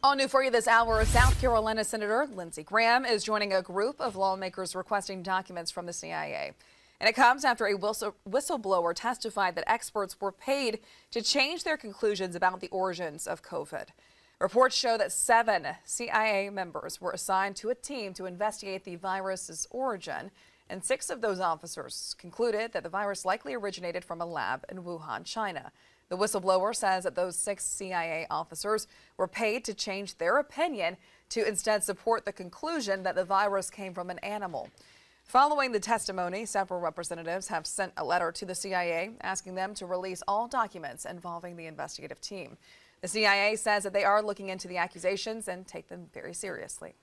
All new for you this hour, South Carolina Senator Lindsey Graham is joining a group of lawmakers requesting documents from the CIA. And it comes after a whistleblower testified that experts were paid to change their conclusions about the origins of COVID. Reports show that 7 CIA members were assigned to a team to investigate the virus's origin, and 6 of those officers concluded that the virus likely originated from a lab in Wuhan, China. The whistleblower says that those 6 CIA officers were paid to change their opinion to instead support the conclusion that the virus came from an animal. Following the testimony, several representatives have sent a letter to the CIA asking them to release all documents involving the investigative team. The CIA says that they are looking into the accusations and take them very seriously.